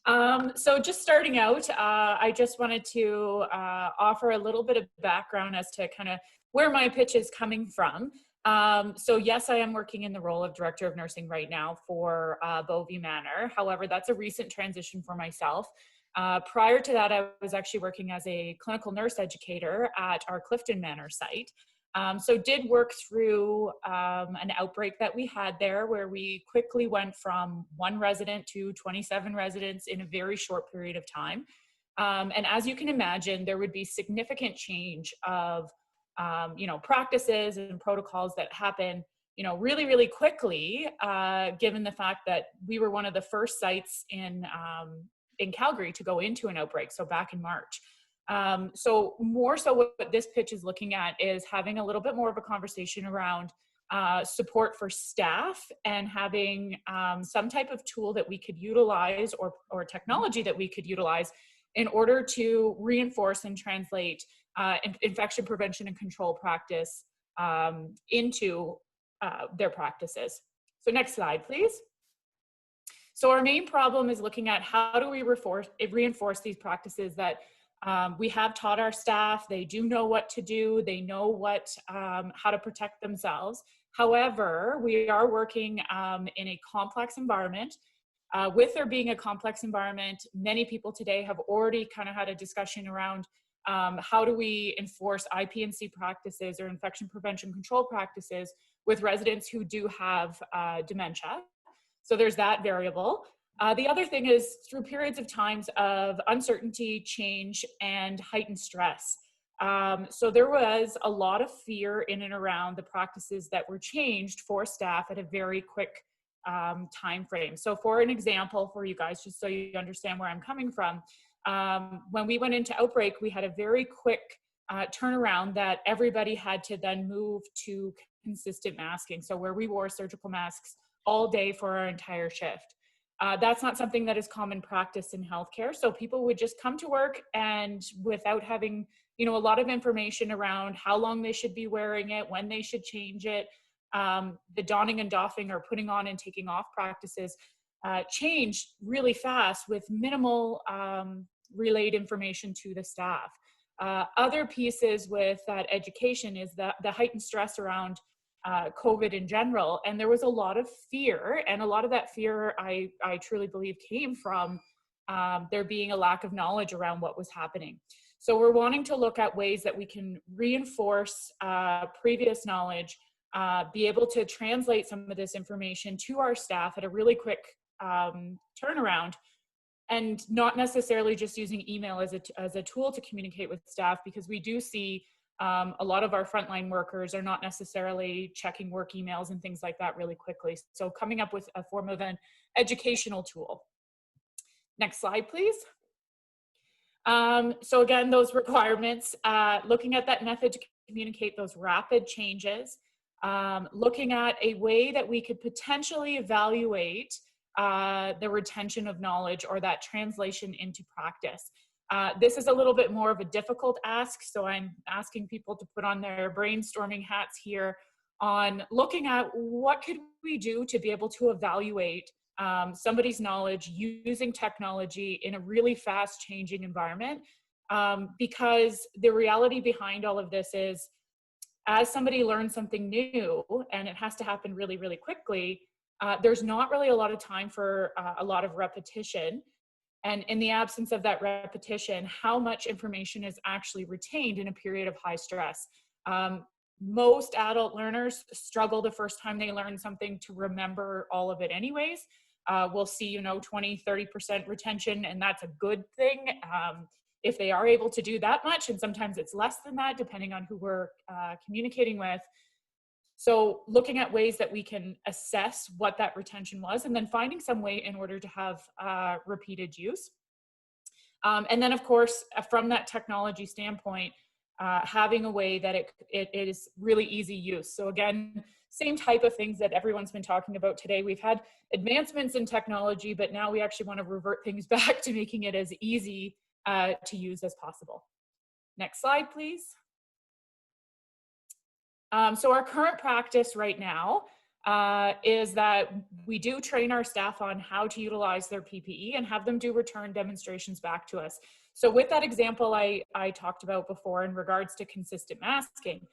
So just starting out, I just wanted to offer a little bit of background as to kind of where my pitch is coming from. So yes, I am working in the role of Director of Nursing right now for Bovey Manor. However, that's a recent transition for myself. Prior to that, I was actually working as a clinical nurse educator at our Clifton Manor site. So did work through an outbreak that we had there where we quickly went from 1 resident to 27 residents in a very short period of time. And as you can imagine, there would be significant change of, practices and protocols that happen, really, really quickly, given the fact that we were one of the first sites in Calgary to go into an outbreak, so back in March. So more so what this pitch is looking at is having a little bit more of a conversation around support for staff and having some type of tool that we could utilize or technology that we could utilize in order to reinforce and translate infection prevention and control practice into their practices. So next slide, please. So our main problem is looking at how do we reinforce these practices that we have taught our staff. They do know what to do. They know how to protect themselves. However, we are working in a complex environment. With there being a complex environment, many people today have already kind of had a discussion around how do we enforce IP&C practices or infection prevention control practices with residents who do have dementia. So there's that variable. The other thing is through periods of times of uncertainty, change, and heightened stress. So there was a lot of fear in and around the practices that were changed for staff at a very quick time frame. So for an example for you guys, just so you understand where I'm coming from, when we went into Outbreak, we had a very quick turnaround that everybody had to then move to consistent masking. So where we wore surgical masks all day for our entire shift. That's not something that is common practice in healthcare. So people would just come to work and without having, a lot of information around how long they should be wearing it, when they should change it, the donning and doffing or putting on and taking off practices changed really fast with minimal relayed information to the staff. Other pieces with that education is the heightened stress around COVID in general. And there was a lot of fear, and a lot of that fear I truly believe came from there being a lack of knowledge around what was happening. So we're wanting to look at ways that we can reinforce previous knowledge, be able to translate some of this information to our staff at a really quick turnaround, and not necessarily just using email as a tool to communicate with staff, because we do see a lot of our frontline workers are not necessarily checking work emails and things like that really quickly. So coming up with a form of an educational tool. Next slide, please. So again, those requirements, looking at that method to communicate those rapid changes, looking at a way that we could potentially evaluate the retention of knowledge or that translation into practice. This is a little bit more of a difficult ask, so I'm asking people to put on their brainstorming hats here on looking at what could we do to be able to evaluate somebody's knowledge using technology in a really fast changing environment. Because the reality behind all of this is, as somebody learns something new, and it has to happen really, really quickly, there's not really a lot of time for a lot of repetition. And in the absence of that repetition, how much information is actually retained in a period of high stress? Most adult learners struggle the first time they learn something to remember all of it anyways. We'll see, 20, 30% retention, and that's a good thing if they are able to do that much. And sometimes it's less than that, depending on who we're communicating with. So looking at ways that we can assess what that retention was, and then finding some way in order to have repeated use. And then, of course, from that technology standpoint, having a way that it is really easy use. So again, same type of things that everyone's been talking about today. We've had advancements in technology, but now we actually want to revert things back to making it as easy to use as possible. Next slide, please. So our current practice right now, is that we do train our staff on how to utilize their PPE and have them do return demonstrations back to us. So with that example I talked about before in regards to consistent masking,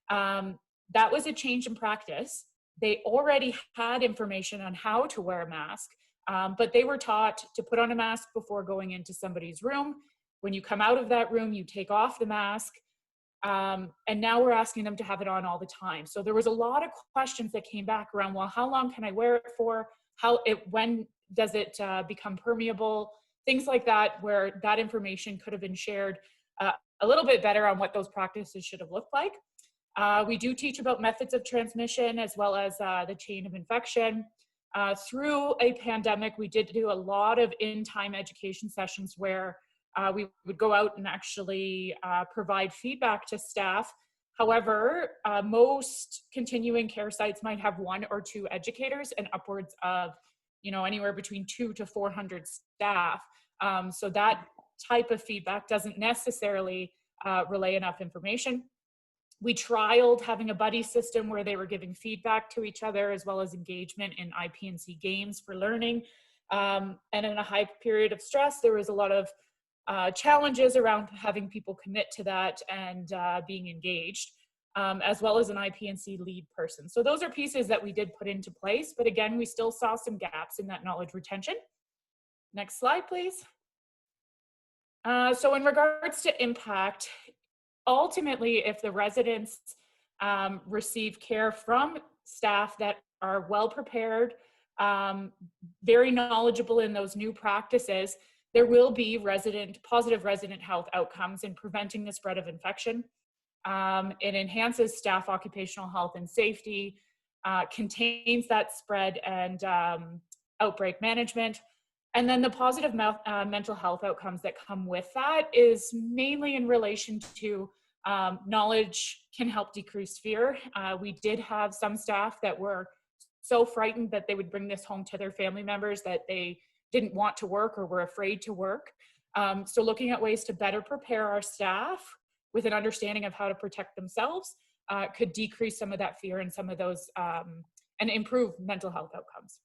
that was a change in practice. They already had information on how to wear a mask, but they were taught to put on a mask before going into somebody's room. When you come out of that room, you take off the mask. And now we're asking them to have it on all the time. So there was a lot of questions that came back around, well, how long can I wear it for? When does it become permeable? Things like that, where that information could have been shared a little bit better on what those practices should have looked like. We do teach about methods of transmission as well as the chain of infection. Through a pandemic, we did do a lot of in-time education sessions where we would go out and actually provide feedback to staff. However, most continuing care sites might have 1 or 2 educators and upwards of, anywhere between 200 to 400 staff. So that type of feedback doesn't necessarily relay enough information. We trialed having a buddy system where they were giving feedback to each other as well as engagement in IP&C games for learning. And in a high period of stress, there was a lot of challenges around having people commit to that and being engaged, as well as an IP&C lead person. So those are pieces that we did put into place, but again, we still saw some gaps in that knowledge retention. Next slide, please. So in regards to impact, ultimately, if the residents receive care from staff that are well prepared, very knowledgeable in those new practices, there will be positive resident health outcomes in preventing the spread of infection. It enhances staff occupational health and safety, contains that spread and outbreak management. And then the positive mental health outcomes that come with that is mainly in relation to knowledge can help decrease fear. We did have some staff that were so frightened that they would bring this home to their family members that they didn't want to work or were afraid to work. So looking at ways to better prepare our staff with an understanding of how to protect themselves could decrease some of that fear and some of those and improve mental health outcomes.